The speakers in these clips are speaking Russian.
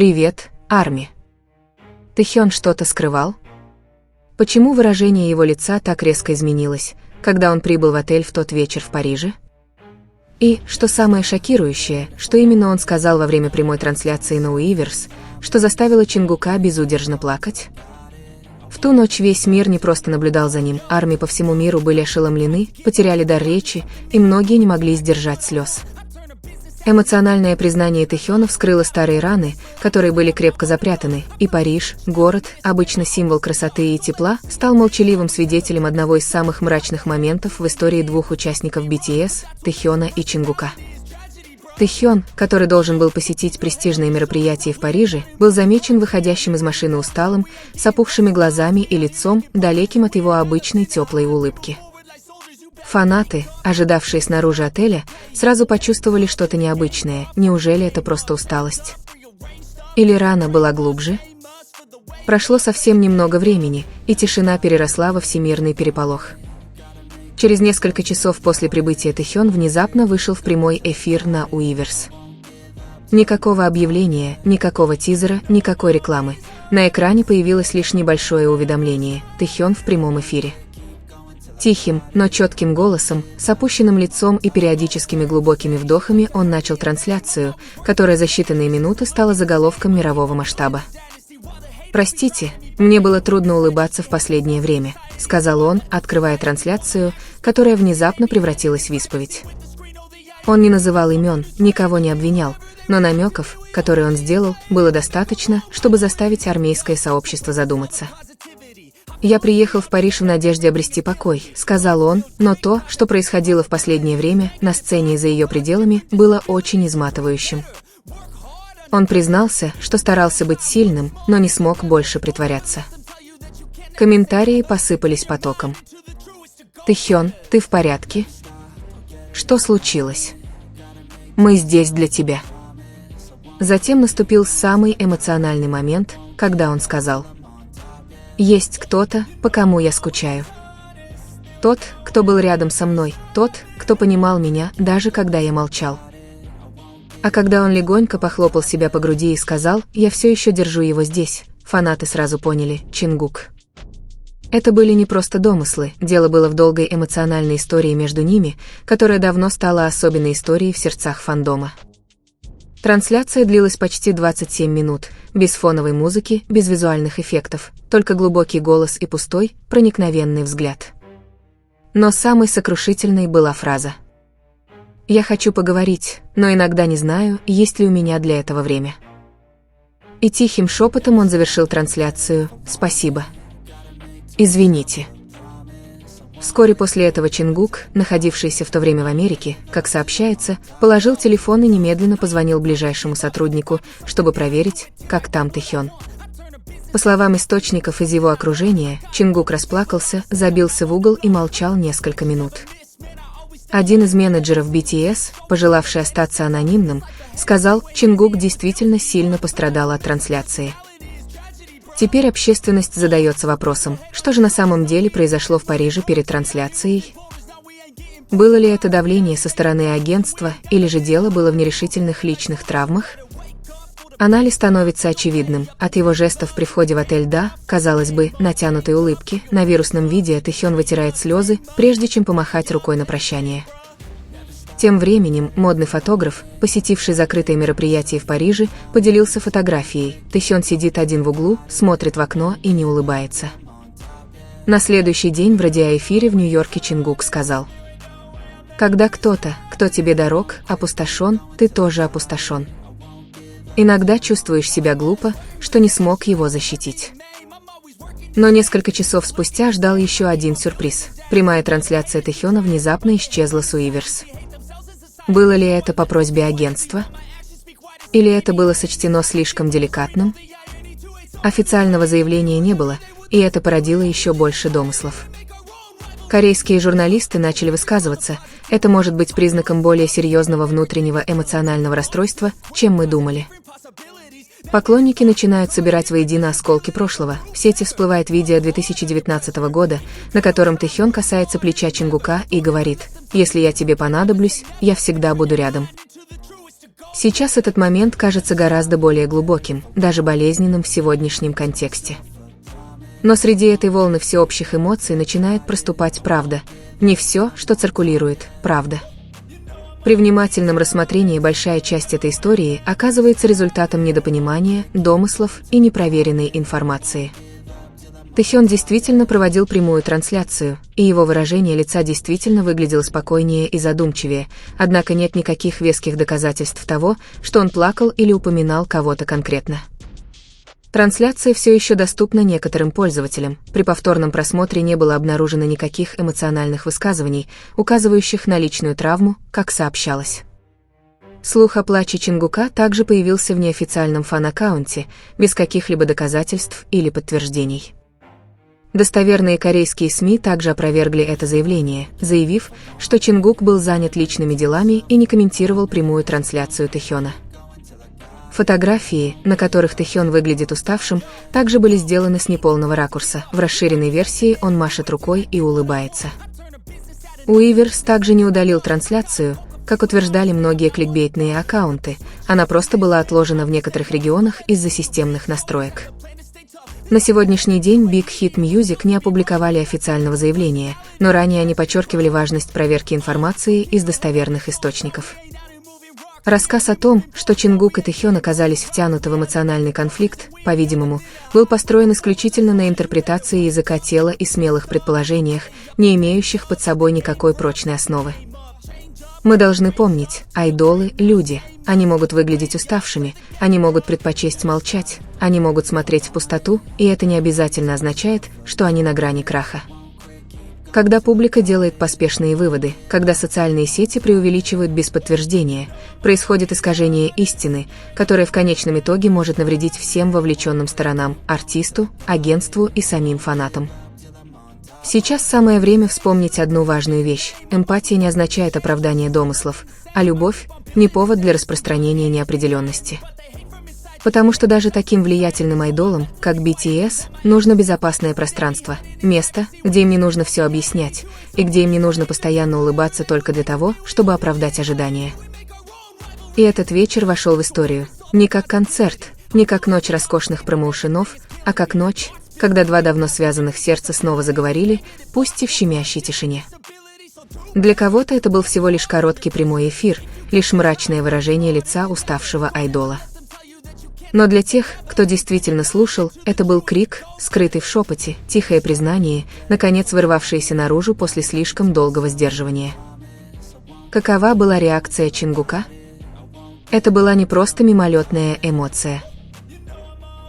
«Привет, Арми». Тэхён что-то скрывал? Почему выражение его лица так резко изменилось, когда он прибыл в отель в тот вечер в Париже? И, что самое шокирующее, что именно он сказал во время прямой трансляции на Уиверс, что заставило Чингука безудержно плакать? В ту ночь весь мир не просто наблюдал за ним, армии по всему миру были ошеломлены, потеряли дар речи, и многие не могли сдержать слез. Эмоциональное признание Тэхёна вскрыло старые раны, которые были крепко запрятаны, и Париж, город, обычно символ красоты и тепла, стал молчаливым свидетелем одного из самых мрачных моментов в истории двух участников BTS, Тэхёна и Чингука. Тэхён, который должен был посетить престижное мероприятие в Париже, был замечен выходящим из машины усталым, с опухшими глазами и лицом, далеким от его обычной теплой улыбки. Фанаты, ожидавшие снаружи отеля, сразу почувствовали что-то необычное. Неужели это просто усталость? Или рана была глубже? Прошло совсем немного времени, и тишина переросла во всемирный переполох. Через несколько часов после прибытия Тэхён внезапно вышел в прямой эфир на Уиверс. Никакого объявления, никакого тизера, никакой рекламы. На экране появилось лишь небольшое уведомление: Тэхён в прямом эфире. Тихим, но четким голосом, с опущенным лицом и периодическими глубокими вдохами он начал трансляцию, которая за считанные минуты стала заголовком мирового масштаба. «Простите, мне было трудно улыбаться в последнее время», — сказал он, открывая трансляцию, которая внезапно превратилась в исповедь. Он не называл имен, никого не обвинял, но намеков, которые он сделал, было достаточно, чтобы заставить армейское сообщество задуматься. «Я приехал в Париж в надежде обрести покой», — сказал он, но то, что происходило в последнее время на сцене и за ее пределами, было очень изматывающим. Он признался, что старался быть сильным, но не смог больше притворяться. Комментарии посыпались потоком. «Тэхён, ты в порядке? Что случилось? Мы здесь для тебя». Затем наступил самый эмоциональный момент, когда он сказал: «Есть кто-то, по кому я скучаю. Тот, кто был рядом со мной, тот, кто понимал меня, даже когда я молчал». А когда он легонько похлопал себя по груди и сказал: «Я все еще держу его здесь», фанаты сразу поняли: Чингук. Это были не просто домыслы, дело было в долгой эмоциональной истории между ними, которая давно стала особенной историей в сердцах фандома. Трансляция длилась почти 27 минут, без фоновой музыки, без визуальных эффектов, только глубокий голос и пустой, проникновенный взгляд. Но самой сокрушительной была фраза: «Я хочу поговорить, но иногда не знаю, есть ли у меня для этого время». И тихим шепотом он завершил трансляцию: «Спасибо. Извините». Вскоре после этого Чингук, находившийся в то время в Америке, как сообщается, положил телефон и немедленно позвонил ближайшему сотруднику, чтобы проверить, как там Тэхён. По словам источников из его окружения, Чингук расплакался, забился в угол и молчал несколько минут. Один из менеджеров BTS, пожелавший остаться анонимным, сказал: «Чингук действительно сильно пострадал от трансляции». Теперь общественность задается вопросом, что же на самом деле произошло в Париже перед трансляцией? Было ли это давление со стороны агентства, или же дело было в нерешительных личных травмах? Анализ становится очевидным. От его жестов при входе в отель до, казалось бы, натянутой улыбки, на вирусном видео Тэхён вытирает слезы, прежде чем помахать рукой на прощание. Тем временем модный фотограф, посетивший закрытое мероприятие в Париже, поделился фотографией. Тэхён сидит один в углу, смотрит в окно и не улыбается. На следующий день в радиоэфире в Нью-Йорке Чингук сказал: «Когда кто-то, кто тебе дорог, опустошен, ты тоже опустошен. Иногда чувствуешь себя глупо, что не смог его защитить». Но несколько часов спустя ждал еще один сюрприз. Прямая трансляция Тэхёна внезапно исчезла с Уиверс. Было ли это по просьбе агентства? Или это было сочтено слишком деликатным? Официального заявления не было, и это породило еще больше домыслов. Корейские журналисты начали высказываться: это может быть признаком более серьезного внутреннего эмоционального расстройства, чем мы думали. Поклонники начинают собирать воедино осколки прошлого. В сети всплывает видео 2019 года, на котором Тэхён касается плеча Чингука и говорит: «Если я тебе понадоблюсь, я всегда буду рядом». Сейчас этот момент кажется гораздо более глубоким, даже болезненным в сегодняшнем контексте. Но среди этой волны всеобщих эмоций начинает проступать правда. Не все, что циркулирует, правда. При внимательном рассмотрении большая часть этой истории оказывается результатом недопонимания, домыслов и непроверенной информации. Тэхён действительно проводил прямую трансляцию, и его выражение лица действительно выглядело спокойнее и задумчивее, однако нет никаких веских доказательств того, что он плакал или упоминал кого-то конкретно. Трансляция все еще доступна некоторым пользователям. При повторном просмотре не было обнаружено никаких эмоциональных высказываний, указывающих на личную травму, как сообщалось. Слух о плаче Чингука также появился в неофициальном фан-аккаунте, без каких-либо доказательств или подтверждений. Достоверные корейские СМИ также опровергли это заявление, заявив, что Чингук был занят личными делами и не комментировал прямую трансляцию Тэхёна. Фотографии, на которых Тэхён выглядит уставшим, также были сделаны с неполного ракурса. В расширенной версии он машет рукой и улыбается. Уиверс также не удалил трансляцию, как утверждали многие кликбейтные аккаунты, она просто была отложена в некоторых регионах из-за системных настроек. На сегодняшний день Big Hit Music не опубликовали официального заявления, но ранее они подчеркивали важность проверки информации из достоверных источников. Рассказ о том, что Чингук и Тэхён оказались втянуты в эмоциональный конфликт, по-видимому, был построен исключительно на интерпретации языка тела и смелых предположениях, не имеющих под собой никакой прочной основы. Мы должны помнить, айдолы – люди. Они могут выглядеть уставшими, они могут предпочесть молчать, они могут смотреть в пустоту, и это не обязательно означает, что они на грани краха. Когда публика делает поспешные выводы, когда социальные сети преувеличивают без подтверждения, происходит искажение истины, которое в конечном итоге может навредить всем вовлеченным сторонам – артисту, агентству и самим фанатам. Сейчас самое время вспомнить одну важную вещь. Эмпатия не означает оправдание домыслов, а любовь – не повод для распространения неопределенности. Потому что даже таким влиятельным айдолам, как BTS, нужно безопасное пространство, место, где им не нужно все объяснять, и где им не нужно постоянно улыбаться только для того, чтобы оправдать ожидания. И этот вечер вошел в историю. Не как концерт, не как ночь роскошных промоушенов, а как ночь, когда два давно связанных сердца снова заговорили, пусть и в щемящей тишине. Для кого-то это был всего лишь короткий прямой эфир, лишь мрачное выражение лица уставшего айдола. Но для тех, кто действительно слушал, это был крик, скрытый в шепоте, тихое признание, наконец вырвавшееся наружу после слишком долгого сдерживания. Какова была реакция Чингука? Это была не просто мимолетная эмоция.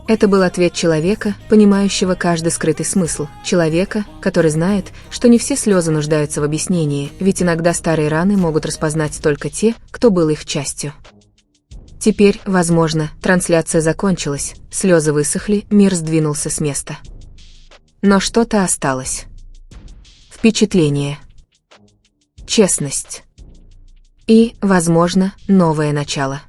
Это был ответ человека, понимающего каждый скрытый смысл, человека, который знает, что не все слезы нуждаются в объяснении, ведь иногда старые раны могут распознать только те, кто был их частью. Теперь, возможно, трансляция закончилась, слезы высохли, мир сдвинулся с места. Но что-то осталось. Впечатление. Честность. И, возможно, новое начало.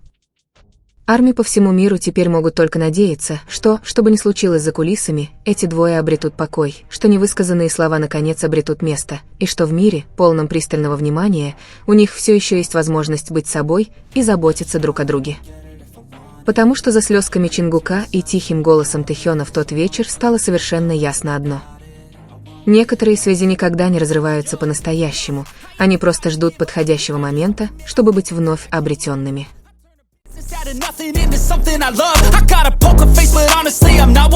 Армии по всему миру теперь могут только надеяться, что бы ни случилось за кулисами, эти двое обретут покой, что невысказанные слова наконец обретут место, и что в мире, полном пристального внимания, у них все еще есть возможность быть собой и заботиться друг о друге. Потому что за слезками Чингука и тихим голосом Тэхёна в тот вечер стало совершенно ясно одно. Некоторые связи никогда не разрываются по-настоящему, они просто ждут подходящего момента, чтобы быть вновь обретенными. Nothing into something I love. I got a poker face, but honestly, I'm not